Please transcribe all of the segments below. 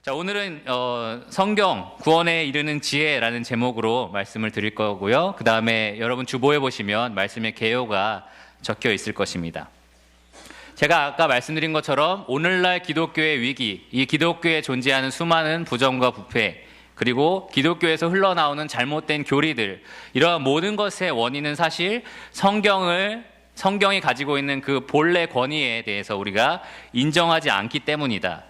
자, 오늘은 성경 구원에 이르는 지혜라는 제목으로 말씀을 드릴 거고요. 그 다음에 여러분 주보에 보시면 말씀의 개요가 적혀 있을 것입니다. 제가 아까 말씀드린 것처럼 오늘날 기독교의 위기, 이 기독교에 존재하는 수많은 부정과 부패, 그리고 기독교에서 흘러나오는 잘못된 교리들, 이러한 모든 것의 원인은 사실 성경이 가지고 있는 그 본래 권위에 대해서 우리가 인정하지 않기 때문이다.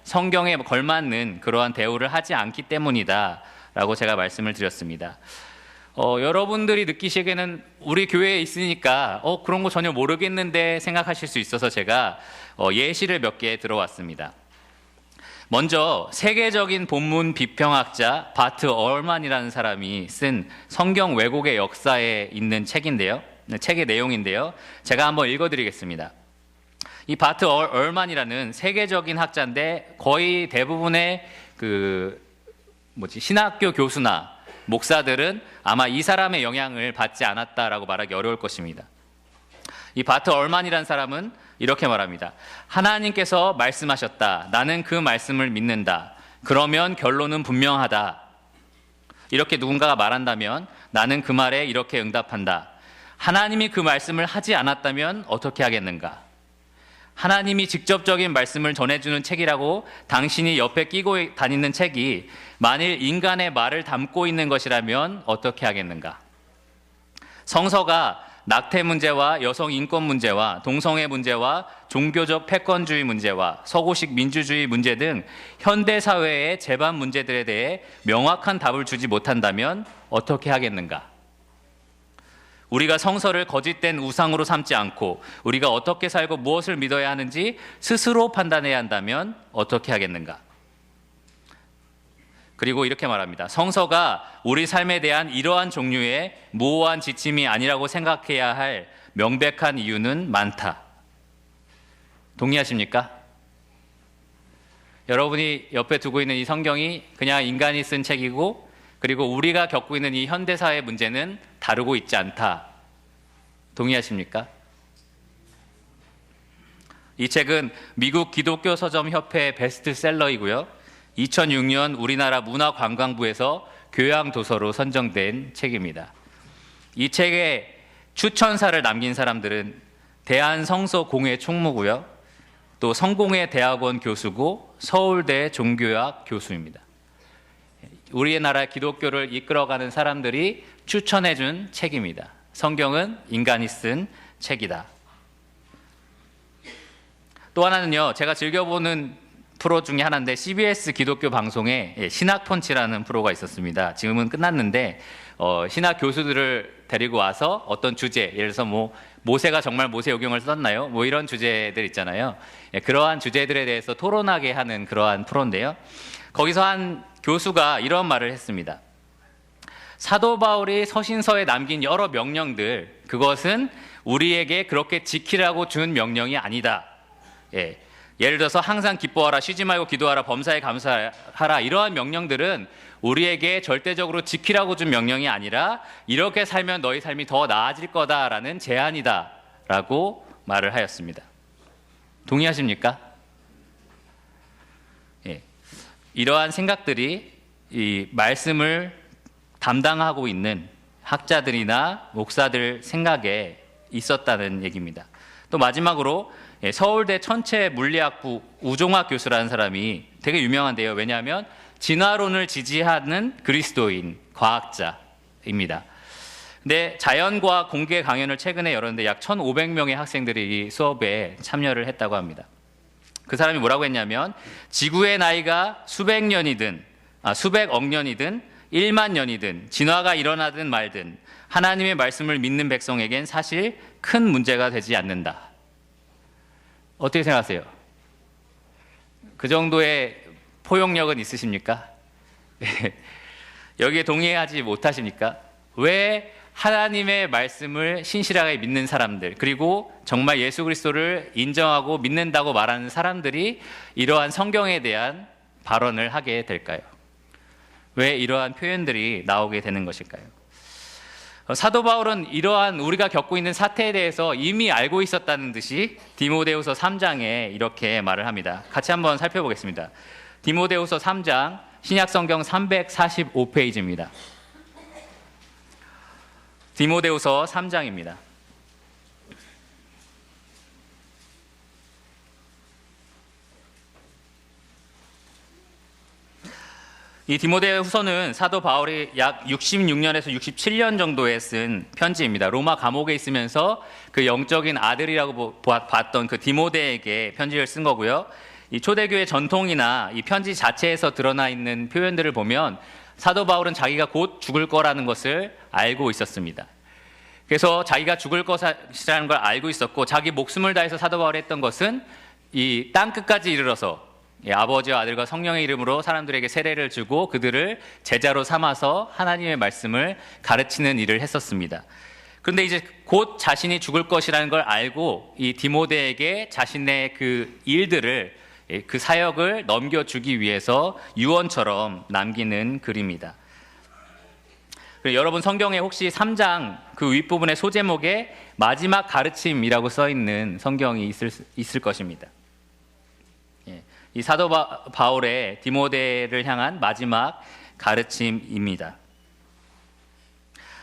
성경에 걸맞는 그러한 대우를 하지 않기 때문이다 라고 제가 말씀을 드렸습니다. 여러분들이 느끼시기에는 우리 교회에 있으니까 그런 거 전혀 모르겠는데 생각하실 수 있어서 제가 예시를 몇 개 들어왔습니다. 먼저 세계적인 본문 비평학자 바트 얼만이라는 사람이 쓴 성경 왜곡의 역사에 있는 책의 내용인데요. 제가 한번 읽어드리겠습니다. 이 바트 얼만이라는 세계적인 학자인데 거의 대부분의 신학교 교수나 목사들은 아마 이 사람의 영향을 받지 않았다라고 말하기 어려울 것입니다. 이 바트 얼만이라는 사람은 이렇게 말합니다. 하나님께서 말씀하셨다. 나는 그 말씀을 믿는다. 그러면 결론은 분명하다. 이렇게 누군가가 말한다면 나는 그 말에 이렇게 응답한다. 하나님이 그 말씀을 하지 않았다면 어떻게 하겠는가? 하나님이 직접적인 말씀을 전해주는 책이라고 당신이 옆에 끼고 다니는 책이 만일 인간의 말을 담고 있는 것이라면 어떻게 하겠는가? 성서가 낙태 문제와 여성 인권 문제와 동성애 문제와 종교적 패권주의 문제와 서구식 민주주의 문제 등 현대사회의 재반 문제들에 대해 명확한 답을 주지 못한다면 어떻게 하겠는가? 우리가 성서를 거짓된 우상으로 삼지 않고 우리가 어떻게 살고 무엇을 믿어야 하는지 스스로 판단해야 한다면 어떻게 하겠는가? 그리고 이렇게 말합니다. 성서가 우리 삶에 대한 이러한 종류의 모호한 지침이 아니라고 생각해야 할 명백한 이유는 많다. 동의하십니까? 여러분이 옆에 두고 있는 이 성경이 그냥 인간이 쓴 책이고 그리고 우리가 겪고 있는 이 현대사의 문제는 다루고 있지 않다. 동의하십니까? 이 책은 미국 기독교 서점 협회 베스트셀러이고요. 2006년 우리나라 문화관광부에서 교양 도서로 선정된 책입니다. 이 책에 추천사를 남긴 사람들은 대한성서공회 총무고요. 또 성공회 대학원 교수고 서울대 종교학 교수입니다. 우리나라 기독교를 이끌어가는 사람들이 추천해준 책입니다. 성경은 인간이 쓴 책이다. 또 하나는요, 제가 즐겨보는 프로 중에 하나인데 CBS 기독교 방송에 신학펀치라는 프로가 있었습니다. 지금은 끝났는데 신학 교수들을 데리고 와서 어떤 주제, 예를 들어서 모세가 정말 모세오경을 썼나요? 이런 주제들 있잖아요. 그러한 주제들에 대해서 토론하게 하는 그러한 프로인데요. 거기서 한 교수가 이런 말을 했습니다. 사도 바울이 서신서에 남긴 여러 명령들, 그것은 우리에게 그렇게 지키라고 준 명령이 아니다. 예를 들어서 항상 기뻐하라, 쉬지 말고 기도하라, 범사에 감사하라, 이러한 명령들은 우리에게 절대적으로 지키라고 준 명령이 아니라 이렇게 살면 너희 삶이 더 나아질 거다라는 제안이다 라고 말을 하였습니다. 동의하십니까? 이러한 생각들이 이 말씀을 담당하고 있는 학자들이나 목사들 생각에 있었다는 얘기입니다. 또 마지막으로 서울대 천체물리학부 우종학 교수라는 사람이 되게 유명한데요. 왜냐하면 진화론을 지지하는 그리스도인 과학자입니다. 근데 자연과학 공개 강연을 최근에 열었는데 약 1,500명의 학생들이 이 수업에 참여를 했다고 합니다. 그 사람이 뭐라고 했냐면 지구의 나이가 수백억 년이든 1만 년이든 진화가 일어나든 말든 하나님의 말씀을 믿는 백성에겐 사실 큰 문제가 되지 않는다. 어떻게 생각하세요? 그 정도의 포용력은 있으십니까? 여기에 동의하지 못하십니까? 왜 하나님의 말씀을 신실하게 믿는 사람들, 그리고 정말 예수 그리스도를 인정하고 믿는다고 말하는 사람들이 이러한 성경에 대한 발언을 하게 될까요? 왜 이러한 표현들이 나오게 되는 것일까요? 사도 바울은 이러한 우리가 겪고 있는 사태에 대해서 이미 알고 있었다는 듯이 디모데후서 3장에 이렇게 말을 합니다. 같이 한번 살펴보겠습니다. 디모데후서 3장 신약성경 345페이지입니다. 디모데후서 3장입니다. 이 디모데후서는 사도 바울이 약 66년에서 67년 정도에 쓴 편지입니다. 로마 감옥에 있으면서 그 영적인 아들이라고 봤던 그 디모데에게 편지를 쓴 거고요. 이 초대교회 전통이나 이 편지 자체에서 드러나 있는 표현들을 보면 사도 바울은 자기가 곧 죽을 거라는 것을 알고 있었습니다. 그래서 자기가 죽을 것이라는 걸 알고 있었고, 자기 목숨을 다해서 사도 바울이 했던 것은 이 땅 끝까지 이르러서 아버지와 아들과 성령의 이름으로 사람들에게 세례를 주고 그들을 제자로 삼아서 하나님의 말씀을 가르치는 일을 했었습니다. 그런데 이제 곧 자신이 죽을 것이라는 걸 알고 이 디모데에게 자신의 그 일들을, 그 사역을 넘겨주기 위해서 유언처럼 남기는 글입니다. 여러분 성경에 혹시 3장 그 윗부분의 소제목에 마지막 가르침이라고 써있는 성경이 있을 것입니다. 이 사도 바울의 디모데를 향한 마지막 가르침입니다.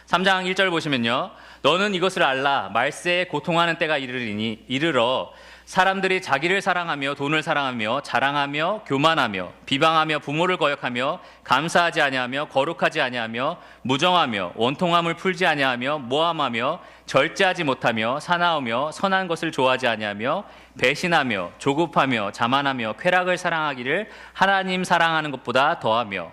3장 1절 보시면요, 너는 이것을 알라. 말세에 고통하는 때가 이르러 사람들이 자기를 사랑하며 돈을 사랑하며 자랑하며 교만하며 비방하며 부모를 거역하며 감사하지 아니하며 거룩하지 아니하며 무정하며 원통함을 풀지 아니하며 모함하며 절제하지 못하며 사나우며 선한 것을 좋아하지 아니하며 배신하며 조급하며 자만하며 쾌락을 사랑하기를 하나님 사랑하는 것보다 더하며,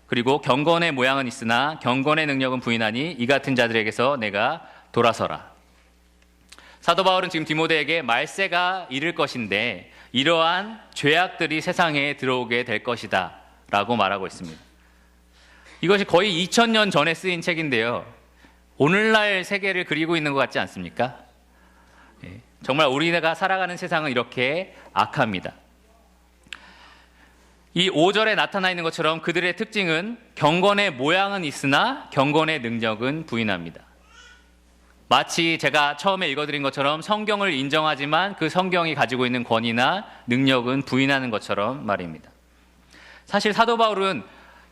그리고 경건의 모양은 있으나 경건의 능력은 부인하니 이 같은 자들에게서 내가 돌아서라. 사도 바울은 지금 디모데에게 말세가 이를 것인데 이러한 죄악들이 세상에 들어오게 될 것이다 라고 말하고 있습니다. 이것이 거의 2000년 전에 쓰인 책인데요, 오늘날 세계를 그리고 있는 것 같지 않습니까? 정말 우리가 살아가는 세상은 이렇게 악합니다. 이 5절에 나타나 있는 것처럼 그들의 특징은 경건의 모양은 있으나 경건의 능력은 부인합니다. 마치 제가 처음에 읽어드린 것처럼 성경을 인정하지만 그 성경이 가지고 있는 권위나 능력은 부인하는 것처럼 말입니다. 사실 사도 바울은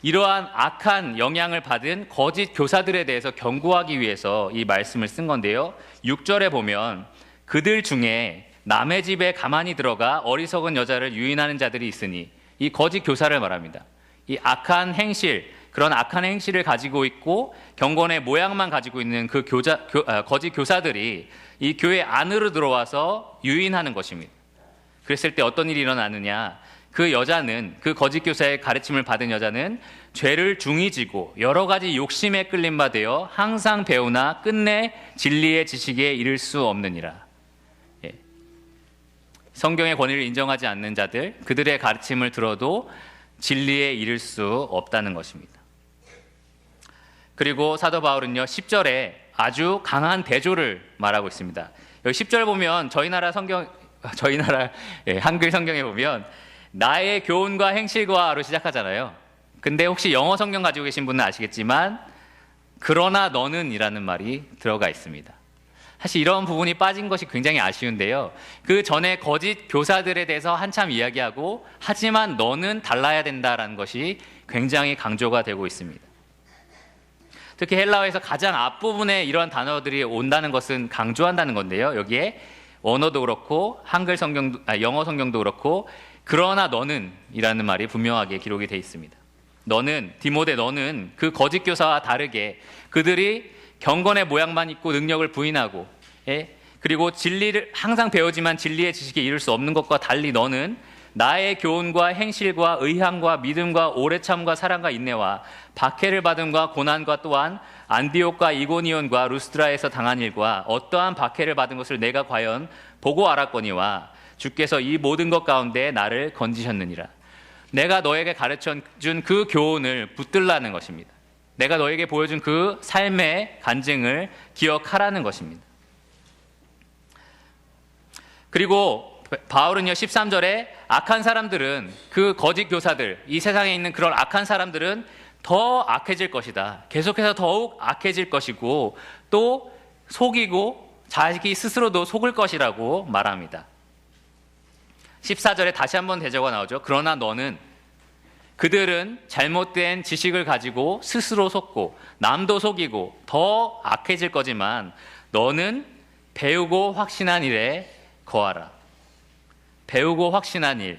이러한 악한 영향을 받은 거짓 교사들에 대해서 경고하기 위해서 이 말씀을 쓴 건데요, 6절에 보면 그들 중에 남의 집에 가만히 들어가 어리석은 여자를 유인하는 자들이 있으니, 이 거짓 교사를 말합니다. 이 악한 행실, 그런 악한 행실을 가지고 있고 경건의 모양만 가지고 있는 그 거짓 교사들이 이 교회 안으로 들어와서 유인하는 것입니다. 그랬을 때 어떤 일이 일어나느냐, 그 여자는, 그 거짓 교사의 가르침을 받은 여자는 죄를 중히 지고 여러 가지 욕심에 끌림 바 되어 항상 배우나 끝내 진리의 지식에 이를 수 없느니라. 성경의 권위를 인정하지 않는 자들, 그들의 가르침을 들어도 진리에 이를 수 없다는 것입니다. 그리고 사도 바울은요, 10절에 아주 강한 대조를 말하고 있습니다. 여기 10절 보면 저희 나라 한글 성경에 보면 나의 교훈과 행실과로 시작하잖아요. 근데 혹시 영어 성경 가지고 계신 분은 아시겠지만 그러나 너는 이라는 말이 들어가 있습니다. 사실 이런 부분이 빠진 것이 굉장히 아쉬운데요, 그 전에 거짓 교사들에 대해서 한참 이야기하고 하지만 너는 달라야 된다라는 것이 굉장히 강조가 되고 있습니다. 특히 헬라어에서 가장 앞부분에 이러한 단어들이 온다는 것은 강조한다는 건데요, 여기에 원어도 그렇고 한글 성경도, 영어 성경도 그렇고 그러나 너는 이라는 말이 분명하게 기록이 되어 있습니다. 너는, 디모데 너는 그 거짓 교사와 다르게 그들이 경건의 모양만 있고 능력을 부인하고, 그리고 진리를 항상 배우지만 진리의 지식에 이를 수 없는 것과 달리 너는 나의 교훈과 행실과 의향과 믿음과 오래 참과 사랑과 인내와 박해를 받음과 고난과 또한 안디옥과 이고니온과 루스드라에서 당한 일과 어떠한 박해를 받은 것을 내가 과연 보고 알았거니와 주께서 이 모든 것 가운데 나를 건지셨느니라. 내가 너에게 가르쳐준 그 교훈을 붙들라는 것입니다. 내가 너에게 보여준 그 삶의 간증을 기억하라는 것입니다. 그리고 바울은요, 13절에 악한 사람들은, 그 거짓 교사들, 이 세상에 있는 그런 악한 사람들은 더 악해질 것이다. 계속해서 더욱 악해질 것이고 또 속이고 자기 스스로도 속을 것이라고 말합니다. 14절에 다시 한번 대조가 나오죠. 그러나 너는, 그들은 잘못된 지식을 가지고 스스로 속고 남도 속이고 더 악해질 거지만 너는 배우고 확신한 일에 거하라. 배우고 확신한 일.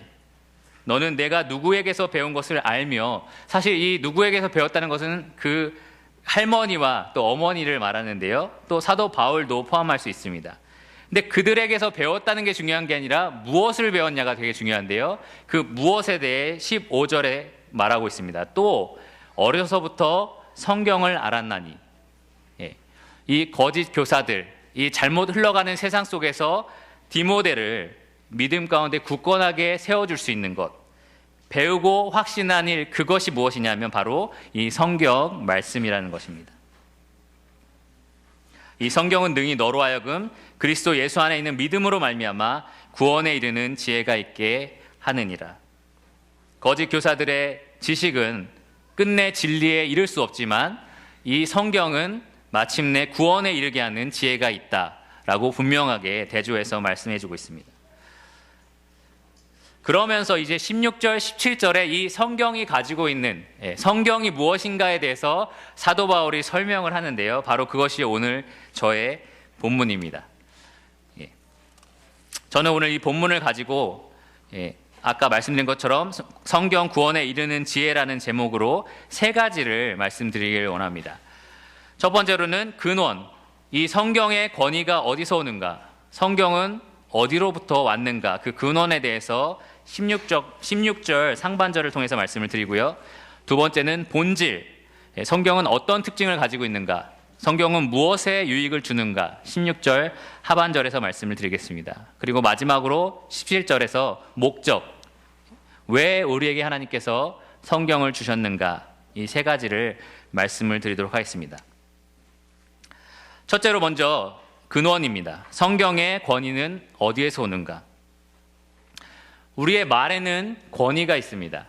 너는 내가 누구에게서 배운 것을 알며, 사실 이 누구에게서 배웠다는 것은 그 할머니와 또 어머니를 말하는데요. 또 사도 바울도 포함할 수 있습니다. 근데 그들에게서 배웠다는 게 중요한 게 아니라 무엇을 배웠냐가 되게 중요한데요. 그 무엇에 대해 15절에 말하고 있습니다. 또 어려서부터 성경을 알았나니. 이 거짓 교사들, 이 잘못 흘러가는 세상 속에서 디모데를 믿음 가운데 굳건하게 세워줄 수 있는 것, 배우고 확신한 일, 그것이 무엇이냐면 바로 이 성경 말씀이라는 것입니다. 이 성경은 능히 너로 하여금 그리스도 예수 안에 있는 믿음으로 말미암아 구원에 이르는 지혜가 있게 하느니라. 거짓 교사들의 지식은 끝내 진리에 이를 수 없지만 이 성경은 마침내 구원에 이르게 하는 지혜가 있다라고 분명하게 대조해서 말씀해주고 있습니다. 그러면서 이제 16절, 17절에 이 성경이 가지고 있는 성경이 무엇인가에 대해서 사도 바울이 설명을 하는데요. 바로 그것이 오늘 저의 본문입니다. 저는 오늘 이 본문을 가지고 아까 말씀드린 것처럼 성경 구원에 이르는 지혜라는 제목으로 세 가지를 말씀드리길 원합니다. 첫 번째로는 근원, 이 성경의 권위가 어디서 오는가, 성경은 어디로부터 왔는가, 그 근원에 대해서 16절 상반절을 통해서 말씀을 드리고요. 두 번째는 본질, 성경은 어떤 특징을 가지고 있는가, 성경은 무엇에 유익을 주는가, 16절 하반절에서 말씀을 드리겠습니다. 그리고 마지막으로 17절에서 목적, 왜 우리에게 하나님께서 성경을 주셨는가, 이 세 가지를 말씀을 드리도록 하겠습니다. 첫째로 먼저 근원입니다. 성경의 권위는 어디에서 오는가? 우리의 말에는 권위가 있습니다.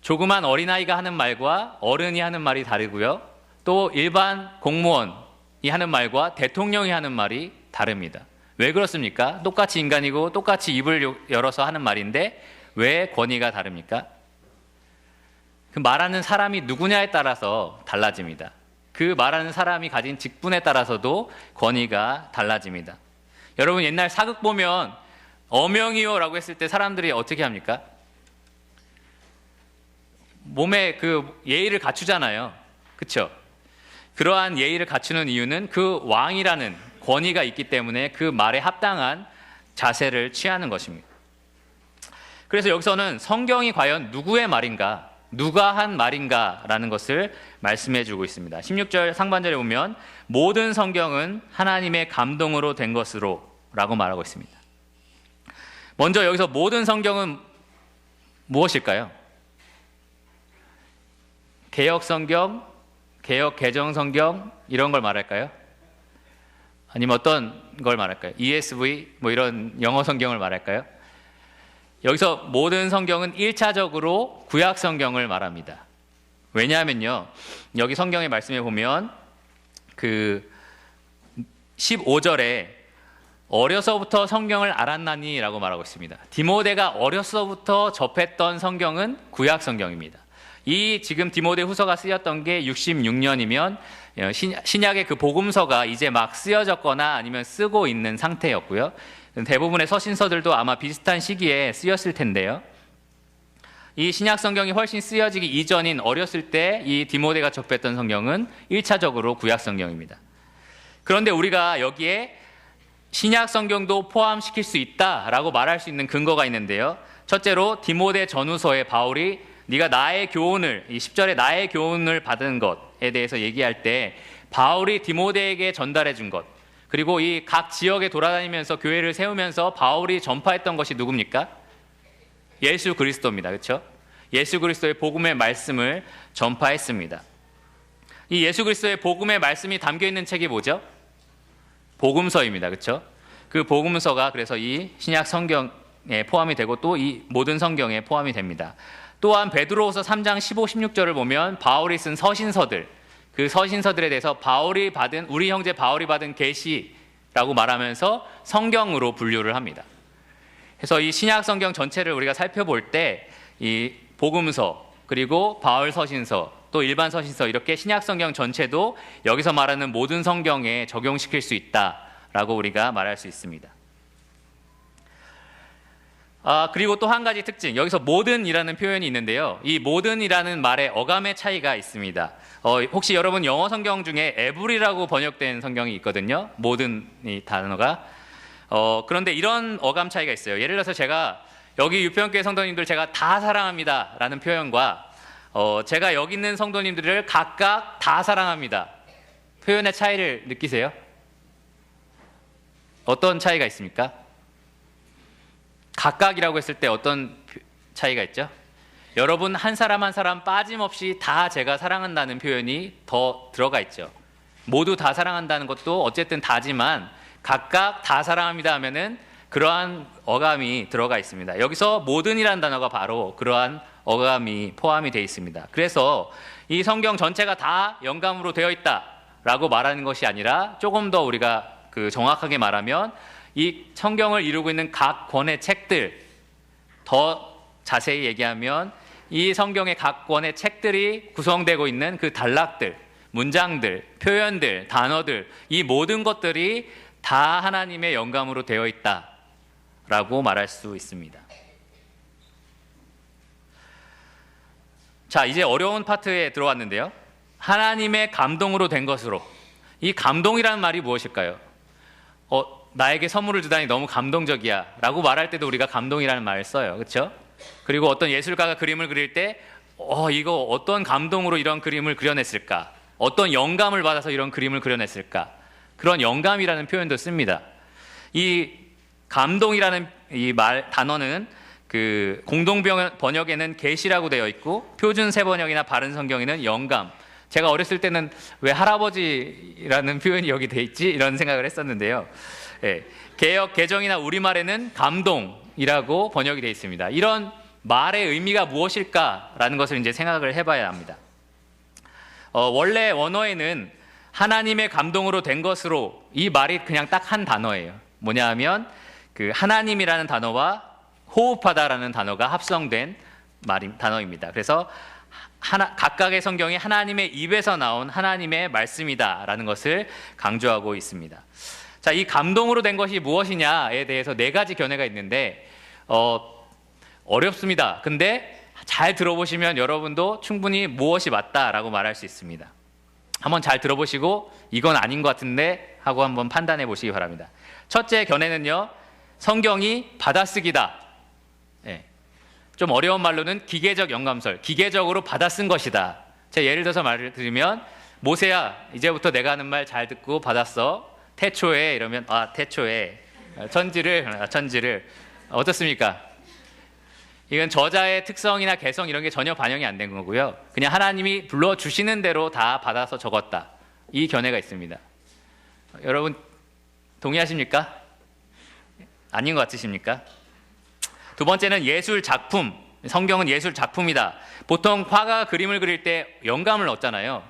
조그만 어린아이가 하는 말과 어른이 하는 말이 다르고요. 또 일반 공무원이 하는 말과 대통령이 하는 말이 다릅니다. 왜 그렇습니까? 똑같이 인간이고 똑같이 입을 열어서 하는 말인데 왜 권위가 다릅니까? 그 말하는 사람이 누구냐에 따라서 달라집니다. 그 말하는 사람이 가진 직분에 따라서도 권위가 달라집니다. 여러분 옛날 사극 보면 어명이요 라고 했을 때 사람들이 어떻게 합니까? 몸에 그 예의를 갖추잖아요. 그렇죠? 그러한 예의를 갖추는 이유는 그 왕이라는 권위가 있기 때문에 그 말에 합당한 자세를 취하는 것입니다. 그래서 여기서는 성경이 과연 누구의 말인가, 누가 한 말인가라는 것을 말씀해 주고 있습니다. 16절 상반절에 보면 모든 성경은 하나님의 감동으로 된 것으로 라고 말하고 있습니다. 먼저 여기서 모든 성경은 무엇일까요? 개역 성경, 개역 개정 성경 이런 걸 말할까요? 아니면 어떤 걸 말할까요? ESV 뭐 이런 영어 성경을 말할까요? 여기서 모든 성경은 1차적으로 구약 성경을 말합니다. 왜냐하면요, 여기 성경의 말씀에 보면 그 15절에 어려서부터 성경을 알았나니 라고 말하고 있습니다. 디모데가 어려서부터 접했던 성경은 구약 성경입니다. 이 지금 디모데 후서가 쓰였던 게 66년이면 신약의 그 복음서가 이제 막 쓰여졌거나 아니면 쓰고 있는 상태였고요. 대부분의 서신서들도 아마 비슷한 시기에 쓰였을 텐데요. 이 신약 성경이 훨씬 쓰여지기 이전인 어렸을 때 이 디모데가 접했던 성경은 1차적으로 구약 성경입니다. 그런데 우리가 여기에 신약 성경도 포함시킬 수 있다라고 말할 수 있는 근거가 있는데요. 첫째로 디모데 전후서에 바울이 네가 나의 교훈을, 이 10절에 나의 교훈을 받은 것에 대해서 얘기할 때 바울이 디모데에게 전달해 준 것, 그리고 이 각 지역에 돌아다니면서 교회를 세우면서 바울이 전파했던 것이 누굽니까? 예수 그리스도입니다. 그렇죠? 예수 그리스도의 복음의 말씀을 전파했습니다. 이 예수 그리스도의 복음의 말씀이 담겨 있는 책이 뭐죠? 복음서입니다. 그렇죠? 그 복음서가 그래서 이 신약 성경에 포함이 되고 또 이 모든 성경에 포함이 됩니다. 또한 베드로후서 3장 15, 16절을 보면 바울이 쓴 서신서들, 그 서신서들에 대해서 우리 형제 바울이 받은 계시라고 말하면서 성경으로 분류를 합니다. 그래서 이 신약 성경 전체를 우리가 살펴볼 때 이 복음서, 그리고 바울 서신서, 또 일반 서신서, 이렇게 신약 성경 전체도 여기서 말하는 모든 성경에 적용시킬 수 있다라고 우리가 말할 수 있습니다. 그리고 또 한 가지 특징, 여기서 모든이라는 표현이 있는데요. 이 모든이라는 말의 어감의 차이가 있습니다. 혹시 여러분 영어 성경 중에 every라고 번역된 성경이 있거든요. 모든 이 단어가. 그런데 이런 어감 차이가 있어요. 예를 들어서 제가 여기 유평교회 성도님들 제가 다 사랑합니다 라는 표현과 제가 여기 있는 성도님들을 각각 다 사랑합니다, 표현의 차이를 느끼세요? 어떤 차이가 있습니까? 각각이라고 했을 때 어떤 차이가 있죠? 여러분 한 사람 한 사람 빠짐없이 다 제가 사랑한다는 표현이 더 들어가 있죠. 모두 다 사랑한다는 것도 어쨌든 다지만 각각 다 사랑합니다 하면은 그러한 어감이 들어가 있습니다. 여기서 모든이라는 단어가 바로 그러한 어감이 포함이 되어 있습니다. 그래서 이 성경 전체가 다 영감으로 되어 있다라고 말하는 것이 아니라 조금 더 우리가 정확하게 말하면 이 성경을 이루고 있는 각 권의 책들, 더 자세히 얘기하면 이 성경의 각 권의 책들이 구성되고 있는 그 단락들, 문장들, 표현들, 단어들, 이 모든 것들이 다 하나님의 영감으로 되어 있다라고 말할 수 있습니다. 자, 이제 어려운 파트에 들어왔는데요. 하나님의 감동으로 된 것으로. 이 감동이라는 말이 무엇일까요? 나에게 선물을 주다니 너무 감동적이야 라고 말할 때도 우리가 감동이라는 말을 써요. 그렇죠? 그리고 어떤 예술가가 그림을 그릴 때 이거 어떤 감동으로 이런 그림을 그려냈을까? 어떤 영감을 받아서 이런 그림을 그려냈을까? 그런 영감이라는 표현도 씁니다. 이 감동이라는 이 단어는 공동 번역에는 계시라고 되어 있고 표준 새 번역이나 바른 성경에는 영감. 제가 어렸을 때는 왜 할아버지라는 표현이 여기 돼 있지? 이런 생각을 했었는데요. 개역 개정이나 우리말에는 감동이라고 번역이 되어 있습니다. 이런 말의 의미가 무엇일까라는 것을 이제 생각을 해봐야 합니다. 원래 원어에는 하나님의 감동으로 된 것으로, 이 말이 그냥 딱 한 단어예요. 뭐냐 하면 하나님이라는 단어와 호흡하다라는 단어가 합성된 단어입니다. 그래서 각각의 성경이 하나님의 입에서 나온 하나님의 말씀이다라는 것을 강조하고 있습니다. 자, 이 감동으로 된 것이 무엇이냐에 대해서 네 가지 견해가 있는데 어렵습니다. 근데 잘 들어보시면 여러분도 충분히 무엇이 맞다라고 말할 수 있습니다. 한번 잘 들어보시고 이건 아닌 것 같은데 하고 한번 판단해 보시기 바랍니다. 첫째 견해는요, 성경이 받아쓰기다. 좀 어려운 말로는 기계적 영감설, 기계적으로 받아쓴 것이다. 제가 예를 들어서 말을 드리면, 모세야 이제부터 내가 하는 말 잘 듣고 받았어. 태초에 이러면 태초에 천지를 어떻습니까? 이건 저자의 특성이나 개성 이런 게 전혀 반영이 안 된 거고요. 그냥 하나님이 불러주시는 대로 다 받아서 적었다. 이 견해가 있습니다. 여러분 동의하십니까? 아닌 것 같으십니까? 두 번째는 예술 작품. 성경은 예술 작품이다. 보통 화가가 그림을 그릴 때 영감을 얻잖아요.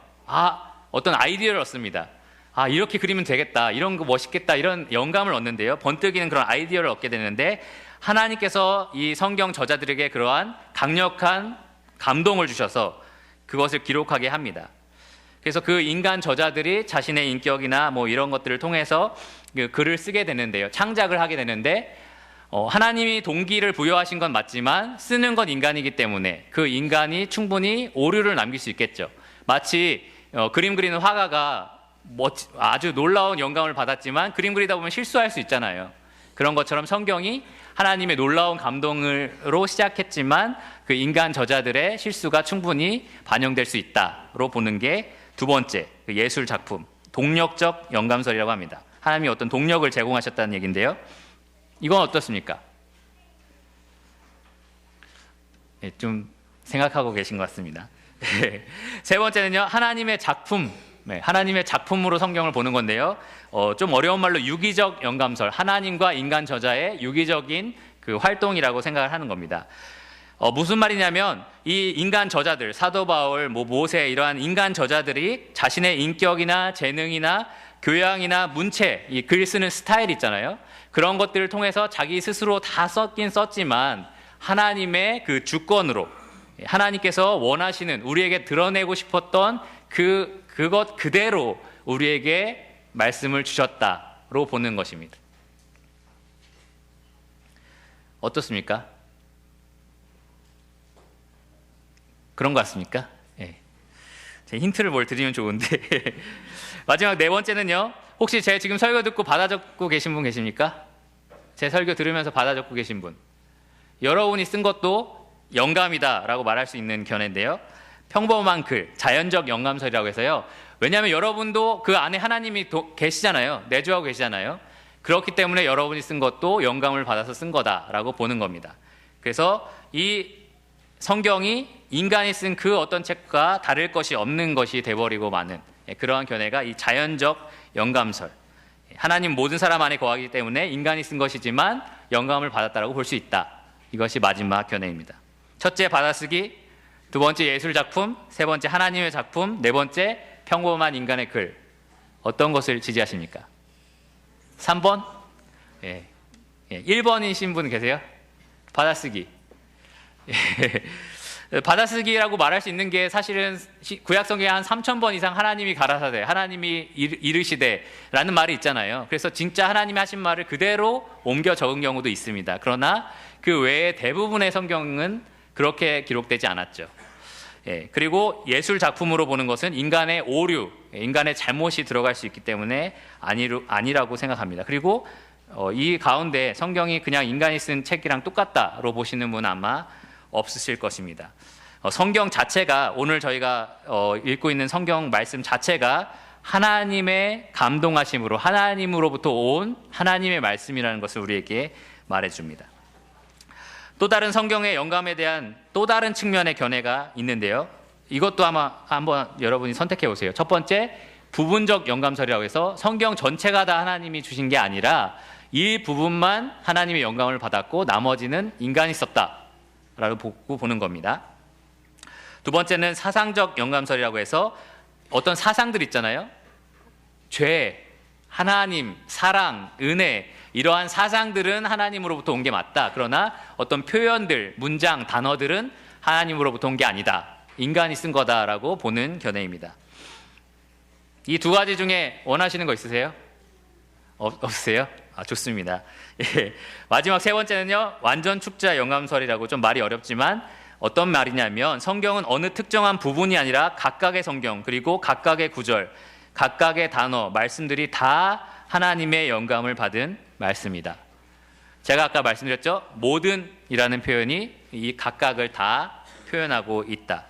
어떤 아이디어를 얻습니다. 이렇게 그리면 되겠다, 이런 거 멋있겠다, 이런 영감을 얻는데요. 번뜩이는 그런 아이디어를 얻게 되는데 하나님께서 이 성경 저자들에게 그러한 강력한 감동을 주셔서 그것을 기록하게 합니다. 그래서 그 인간 저자들이 자신의 인격이나 이런 것들을 통해서 글을 쓰게 되는데요. 창작을 하게 되는데 하나님이 동기를 부여하신 건 맞지만 쓰는 건 인간이기 때문에 그 인간이 충분히 오류를 남길 수 있겠죠. 마치 그림 그리는 화가가 아주 놀라운 영감을 받았지만 그림 그리다 보면 실수할 수 있잖아요. 그런 것처럼 성경이 하나님의 놀라운 감동으로 시작했지만 그 인간 저자들의 실수가 충분히 반영될 수 있다로 보는 게 두 번째, 예술 작품, 동력적 영감설이라고 합니다. 하나님이 어떤 동력을 제공하셨다는 얘기인데요. 이건 어떻습니까? 좀 생각하고 계신 것 같습니다. 세 번째는요, 하나님의 작품, 하나님의 작품으로 성경을 보는 건데요. 좀 어려운 말로 유기적 영감설, 하나님과 인간 저자의 유기적인 활동이라고 생각을 하는 겁니다. 무슨 말이냐면 이 인간 저자들, 사도 바울, 모세, 이러한 인간 저자들이 자신의 인격이나 재능이나 교양이나 문체, 이 글 쓰는 스타일 있잖아요. 그런 것들을 통해서 자기 스스로 다 썼긴 썼지만 하나님의 그 주권으로, 하나님께서 원하시는, 우리에게 드러내고 싶었던 그것 그대로 우리에게 말씀을 주셨다로 보는 것입니다. 어떻습니까? 그런 것 같습니까? 예. 제 힌트를 뭘 드리면 좋은데 마지막 네 번째는요, 혹시 제 지금 설교 듣고 받아 적고 계신 분 계십니까? 제 설교 들으면서 받아 적고 계신 분, 여러분이 쓴 것도 영감이다라고 말할 수 있는 견해인데요, 평범한 글, 자연적 영감설이라고 해서요, 왜냐하면 여러분도 그 안에 하나님이 계시잖아요. 내주하고 계시잖아요. 그렇기 때문에 여러분이 쓴 것도 영감을 받아서 쓴 거다라고 보는 겁니다. 그래서 이 성경이 인간이 쓴 그 어떤 책과 다를 것이 없는 것이 돼버리고 마는 그러한 견해가 이 자연적 영감설, 하나님 모든 사람 안에 거하기 때문에 인간이 쓴 것이지만 영감을 받았다라고 볼 수 있다. 이것이 마지막 견해입니다. 첫째, 받아쓰기. 두 번째, 예술 작품. 세 번째, 하나님의 작품. 네 번째, 평범한 인간의 글. 어떤 것을 지지하십니까? 3번? 예. 1번이신 분 계세요? 받아쓰기. 받아쓰기라고 말할 수 있는 게 사실은 구약성경에 한 3,000번 이상 하나님이 가라사대, 하나님이 이르시되 라는 말이 있잖아요. 그래서 진짜 하나님이 하신 말을 그대로 옮겨 적은 경우도 있습니다. 그러나 그 외에 대부분의 성경은 그렇게 기록되지 않았죠. 그리고 예술 작품으로 보는 것은 인간의 오류, 인간의 잘못이 들어갈 수 있기 때문에 아니라고 생각합니다. 그리고 이 가운데 성경이 그냥 인간이 쓴 책이랑 똑같다로 보시는 분은 아마 없으실 것입니다. 성경 자체가, 오늘 저희가 읽고 있는 성경 말씀 자체가 하나님의 감동하심으로, 하나님으로부터 온 하나님의 말씀이라는 것을 우리에게 말해줍니다. 또 다른 성경의 영감에 대한 또 다른 측면의 견해가 있는데요, 이것도 아마 한번 여러분이 선택해 보세요. 첫 번째, 부분적 영감설이라고 해서 성경 전체가 다 하나님이 주신 게 아니라 이 부분만 하나님의 영감을 받았고 나머지는 인간이 썼다라고 보는 겁니다. 두 번째는 사상적 영감설이라고 해서 어떤 사상들 있잖아요. 죄, 하나님, 사랑, 은혜, 이러한 사상들은 하나님으로부터 온 게 맞다. 그러나 어떤 표현들, 문장, 단어들은 하나님으로부터 온 게 아니다. 인간이 쓴 거다라고 보는 견해입니다. 이 두 가지 중에 원하시는 거 있으세요? 없으세요? 좋습니다. 마지막 세 번째는요, 완전 축자 영감설이라고, 좀 말이 어렵지만 어떤 말이냐면 성경은 어느 특정한 부분이 아니라 각각의 성경, 그리고 각각의 구절, 각각의 단어, 말씀들이 다 하나님의 영감을 받은 말씀이다. 제가 아까 말씀드렸죠? 모든이라는 표현이 이 각각을 다 표현하고 있다.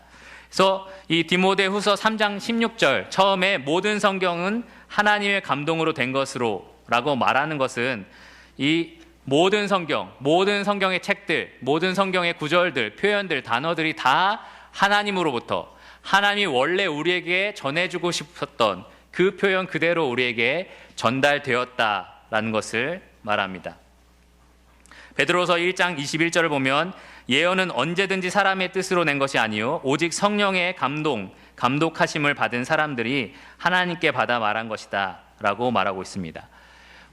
그래서 이 디모데후서 3장 16절 처음에 모든 성경은 하나님의 감동으로 된 것으로 라고 말하는 것은 이 모든 성경, 모든 성경의 책들, 모든 성경의 구절들, 표현들, 단어들이 다 하나님으로부터, 하나님이 원래 우리에게 전해주고 싶었던 그 표현 그대로 우리에게 전달되었다라는 것을 말합니다. 베드로서 1장 21절을 보면 예언은 언제든지 사람의 뜻으로 낸 것이 아니요 오직 성령의 감독하심을 받은 사람들이 하나님께 받아 말한 것이다 라고 말하고 있습니다.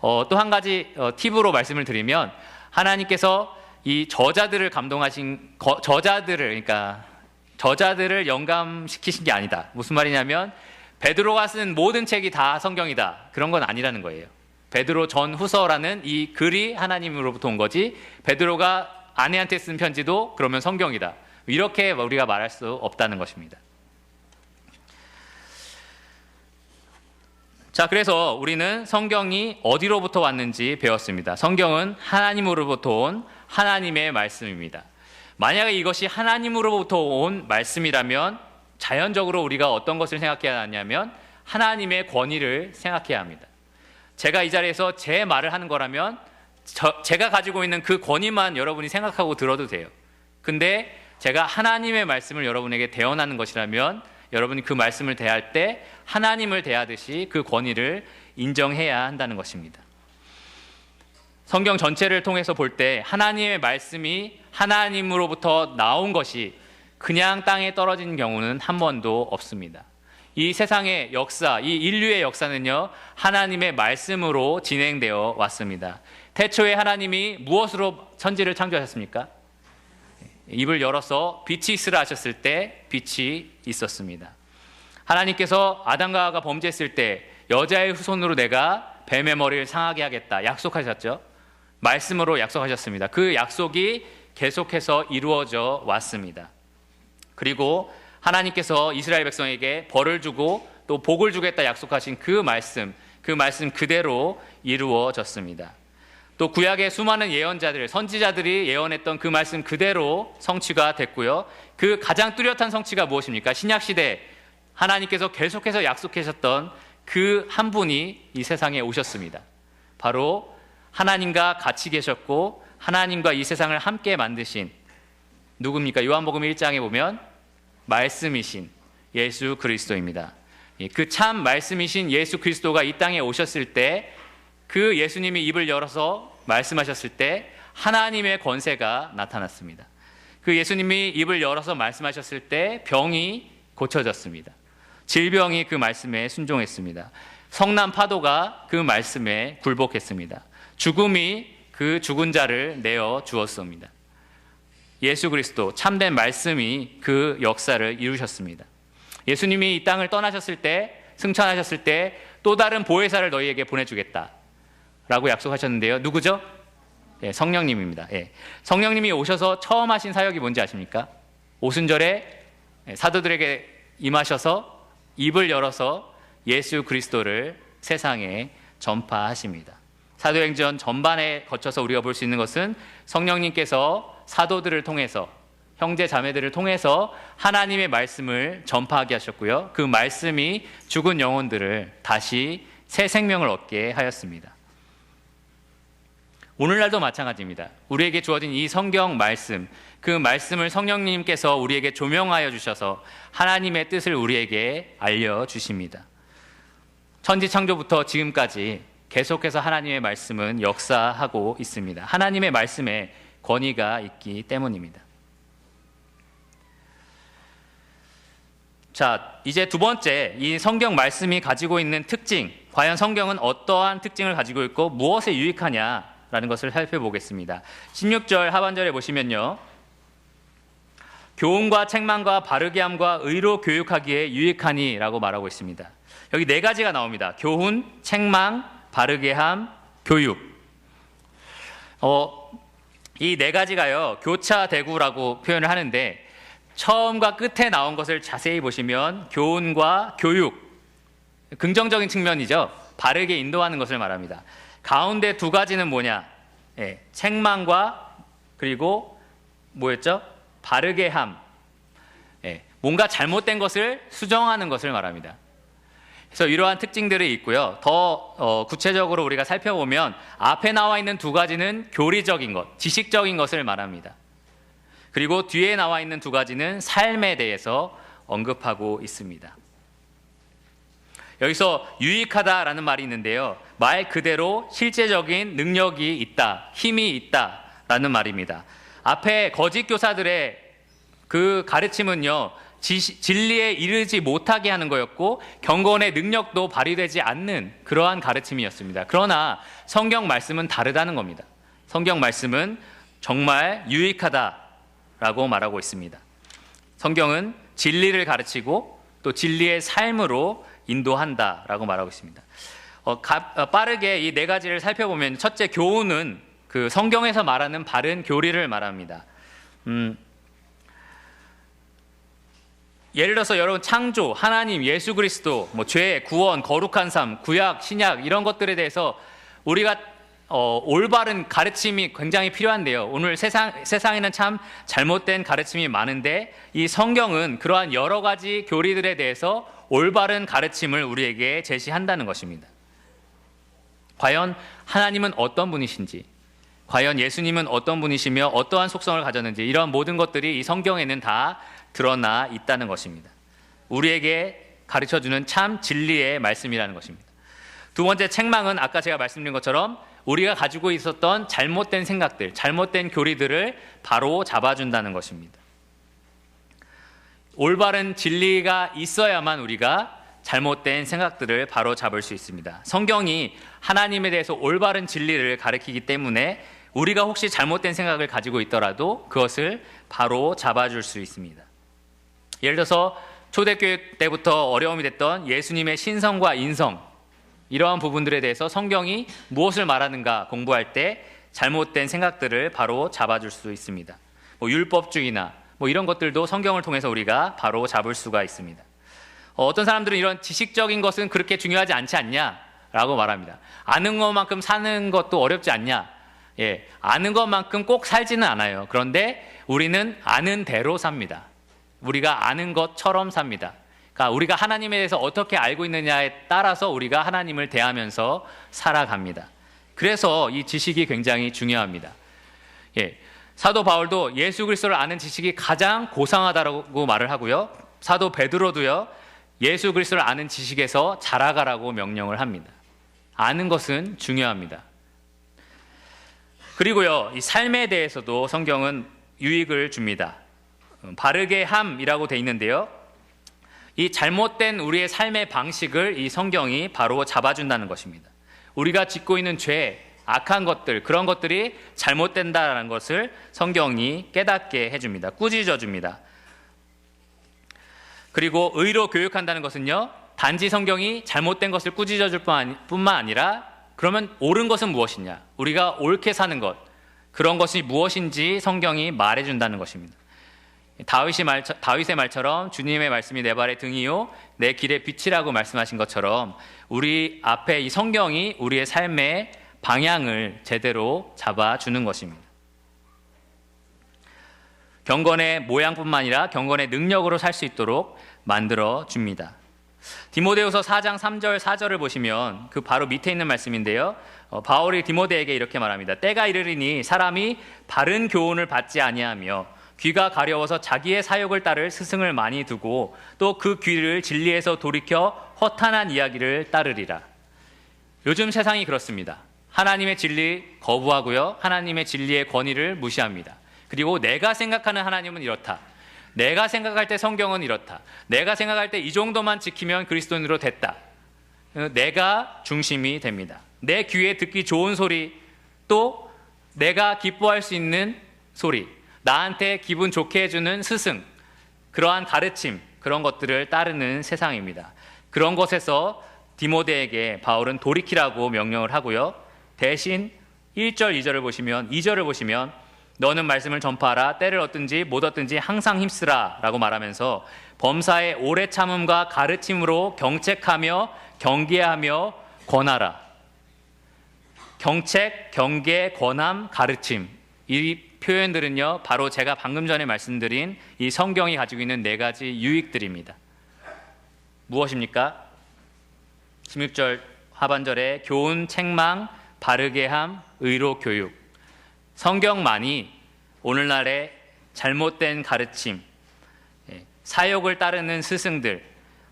또 한 가지 팁으로 말씀을 드리면, 하나님께서 이 저자들을 감동하신 저자들을 영감시키신 게 아니다. 무슨 말이냐면 베드로가 쓴 모든 책이 다 성경이다, 그런 건 아니라는 거예요. 베드로 전후서라는 이 글이 하나님으로부터 온 거지, 베드로가 아내한테 쓴 편지도 그러면 성경이다, 이렇게 우리가 말할 수 없다는 것입니다. 자, 그래서 우리는 성경이 어디로부터 왔는지 배웠습니다. 성경은 하나님으로부터 온 하나님의 말씀입니다. 만약에 이것이 하나님으로부터 온 말씀이라면 자연적으로 우리가 어떤 것을 생각해야 하냐면 하나님의 권위를 생각해야 합니다. 제가 이 자리에서 제 말을 하는 거라면 제가 가지고 있는 그 권위만 여러분이 생각하고 들어도 돼요. 근데 제가 하나님의 말씀을 여러분에게 대언하는 것이라면 여러분이 그 말씀을 대할 때 하나님을 대하듯이 그 권위를 인정해야 한다는 것입니다. 성경 전체를 통해서 볼 때 하나님의 말씀이 하나님으로부터 나온 것이 그냥 땅에 떨어진 경우는 한 번도 없습니다. 이 세상의 역사, 이 인류의 역사는요, 하나님의 말씀으로 진행되어 왔습니다. 태초에 하나님이 무엇으로 천지를 창조하셨습니까? 입을 열어서 빛이 있으라 하셨을 때 빛이 있었습니다. 하나님께서 아담과 하와가 범죄했을 때 여자의 후손으로 내가 뱀의 머리를 상하게 하겠다 약속하셨죠. 말씀으로 약속하셨습니다. 그 약속이 계속해서 이루어져 왔습니다. 그리고 하나님께서 이스라엘 백성에게 벌을 주고 또 복을 주겠다 약속하신 그 말씀 그대로 이루어졌습니다. 또 구약의 수많은 예언자들, 선지자들이 예언했던 그 말씀 그대로 성취가 됐고요. 그 가장 뚜렷한 성취가 무엇입니까? 신약시대 하나님께서 계속해서 약속하셨던 그 한 분이 이 세상에 오셨습니다. 바로 하나님과 같이 계셨고 하나님과 이 세상을 함께 만드신 누굽니까? 요한복음 1장에 보면 말씀이신 예수 그리스도입니다. 그 참 말씀이신 예수 그리스도가 이 땅에 오셨을 때 그 예수님이 입을 열어서 말씀하셨을 때 하나님의 권세가 나타났습니다. 그 예수님이 입을 열어서 말씀하셨을 때 병이 고쳐졌습니다. 질병이 그 말씀에 순종했습니다. 성난 파도가 그 말씀에 굴복했습니다. 죽음이 그 죽은 자를 내어 주었습니다. 예수 그리스도 참된 말씀이 그 역사를 이루셨습니다. 예수님이 이 땅을 떠나셨을 때 승천하셨을 때 또 다른 보혜사를 너희에게 보내주겠다 라고 약속하셨는데요. 누구죠? 성령님입니다. 성령님이 오셔서 처음 하신 사역이 뭔지 아십니까? 오순절에 사도들에게 임하셔서 입을 열어서 예수 그리스도를 세상에 전파하십니다. 사도행전 전반에 거쳐서 우리가 볼 수 있는 것은 성령님께서 사도들을 통해서 형제 자매들을 통해서 하나님의 말씀을 전파하게 하셨고요. 그 말씀이 죽은 영혼들을 다시 새 생명을 얻게 하였습니다. 오늘날도 마찬가지입니다. 우리에게 주어진 이 성경 말씀, 그 말씀을 성령님께서 우리에게 조명하여 주셔서 하나님의 뜻을 우리에게 알려주십니다. 천지창조부터 지금까지 계속해서 하나님의 말씀은 역사하고 있습니다. 하나님의 말씀에 권위가 있기 때문입니다. 자, 이제 두 번째, 이 성경 말씀이 가지고 있는 특징, 과연 성경은 어떠한 특징을 가지고 있고 무엇에 유익하냐라는 것을 살펴보겠습니다. 16절 하반절에 보시면요, 교훈과 책망과 바르게 함과 의로 교육하기에 유익하니 라고 말하고 있습니다. 여기 네 가지가 나옵니다. 교훈, 책망, 바르게 함, 교육. 이 네 가지가요, 교차대구라고 표현을 하는데 처음과 끝에 나온 것을 자세히 보시면 교훈과 교육, 긍정적인 측면이죠. 바르게 인도하는 것을 말합니다. 가운데 두 가지는 뭐냐? 책망과 그리고 뭐였죠? 바르게 함. 뭔가 잘못된 것을 수정하는 것을 말합니다. 그래서 이러한 특징들이 있고요. 더 구체적으로 우리가 살펴보면 앞에 나와 있는 두 가지는 교리적인 것, 지식적인 것을 말합니다. 그리고 뒤에 나와 있는 두 가지는 삶에 대해서 언급하고 있습니다. 여기서 유익하다라는 말이 있는데요. 말 그대로 실제적인 능력이 있다, 힘이 있다라는 말입니다. 앞에 거짓 교사들의 그 가르침은요, 진리에 이르지 못하게 하는 거였고 경건의 능력도 발휘되지 않는 그러한 가르침이었습니다. 그러나 성경 말씀은 다르다는 겁니다. 성경 말씀은 정말 유익하다라고 말하고 있습니다. 성경은 진리를 가르치고 또 진리의 삶으로 인도한다라고 말하고 있습니다. 빠르게 이 네 가지를 살펴보면 첫째, 교훈은 그 성경에서 말하는 바른 교리를 말합니다. 예를 들어서 여러분 창조, 하나님, 예수 그리스도, 죄, 구원, 거룩한 삶, 구약, 신약 이런 것들에 대해서 우리가 올바른 가르침이 굉장히 필요한데요. 오늘 세상에는 참 잘못된 가르침이 많은데 이 성경은 그러한 여러 가지 교리들에 대해서 올바른 가르침을 우리에게 제시한다는 것입니다. 과연 하나님은 어떤 분이신지, 과연 예수님은 어떤 분이시며 어떠한 속성을 가졌는지 이런 모든 것들이 이 성경에는 다 드러나 있다는 것입니다. 우리에게 가르쳐주는 참 진리의 말씀이라는 것입니다. 두 번째, 책망은 아까 제가 말씀드린 것처럼 우리가 가지고 있었던 잘못된 생각들, 잘못된 교리들을 바로 잡아준다는 것입니다. 올바른 진리가 있어야만 우리가 잘못된 생각들을 바로 잡을 수 있습니다. 성경이 하나님에 대해서 올바른 진리를 가르치기 때문에 우리가 혹시 잘못된 생각을 가지고 있더라도 그것을 바로 잡아줄 수 있습니다. 예를 들어서 초대교회 때부터 어려움이 됐던 예수님의 신성과 인성, 이러한 부분들에 대해서 성경이 무엇을 말하는가 공부할 때 잘못된 생각들을 바로 잡아줄 수 있습니다. 율법주의나 이런 것들도 성경을 통해서 우리가 바로 잡을 수가 있습니다. 어떤 사람들은 이런 지식적인 것은 그렇게 중요하지 않지 않냐라고 말합니다. 아는 것만큼 사는 것도 어렵지 않냐. 아는 것만큼 꼭 살지는 않아요. 그런데 우리는 아는 대로 삽니다. 우리가 아는 것처럼 삽니다. 그러니까 우리가 하나님에 대해서 어떻게 알고 있느냐에 따라서 우리가 하나님을 대하면서 살아갑니다. 그래서 이 지식이 굉장히 중요합니다. 사도 바울도 예수 그리스도를 아는 지식이 가장 고상하다고 말을 하고요. 사도 베드로도요, 예수 그리스도를 아는 지식에서 자라가라고 명령을 합니다. 아는 것은 중요합니다. 그리고요, 이 삶에 대해서도 성경은 유익을 줍니다. 바르게 함이라고 돼 있는데요, 이 잘못된 우리의 삶의 방식을 이 성경이 바로 잡아준다는 것입니다. 우리가 짓고 있는 죄, 악한 것들, 그런 것들이 잘못된다는 것을 성경이 깨닫게 해줍니다. 꾸짖어 줍니다. 그리고 의로 교육한다는 것은요, 단지 성경이 잘못된 것을 꾸짖어 줄 뿐만 아니라 그러면 옳은 것은 무엇이냐, 우리가 옳게 사는 것, 그런 것이 무엇인지 성경이 말해준다는 것입니다. 다윗의 말처럼 주님의 말씀이 내 발의 등이요 내 길의 빛이라고 말씀하신 것처럼 우리 앞에 이 성경이 우리의 삶의 방향을 제대로 잡아주는 것입니다. 경건의 모양뿐만 아니라 경건의 능력으로 살 수 있도록 만들어줍니다. 디모데후서 4장 3절 4절을 보시면 그 바로 밑에 있는 말씀인데요, 바울이 디모데에게 이렇게 말합니다. 때가 이르리니 사람이 바른 교훈을 받지 아니하며 귀가 가려워서 자기의 사욕을 따를 스승을 많이 두고 또 그 귀를 진리에서 돌이켜 허탄한 이야기를 따르리라. 요즘 세상이 그렇습니다. 하나님의 진리 거부하고요, 하나님의 진리의 권위를 무시합니다. 그리고 내가 생각하는 하나님은 이렇다, 내가 생각할 때 성경은 이렇다, 내가 생각할 때 이 정도만 지키면 그리스도인으로 됐다, 내가 중심이 됩니다. 내 귀에 듣기 좋은 소리, 또 내가 기뻐할 수 있는 소리, 나한테 기분 좋게 해주는 스승, 그러한 가르침, 그런 것들을 따르는 세상입니다. 그런 것에서 디모데에게 바울은 돌이키라고 명령을 하고요, 대신 1절 2절을 보시면 너는 말씀을 전파하라, 때를 얻든지 못 얻든지 항상 힘쓰라 라고 말하면서 범사의 오래 참음과 가르침으로 경책하며 경계하며 권하라. 경책, 경계, 권함, 가르침, 이 표현들은요 바로 제가 방금 전에 말씀드린 이 성경이 가지고 있는 4가지 유익들입니다. 무엇입니까? 16절 하반절에 교훈, 책망, 바르게 함, 의로 교육. 성경만이 오늘날의 잘못된 가르침, 사욕을 따르는 스승들,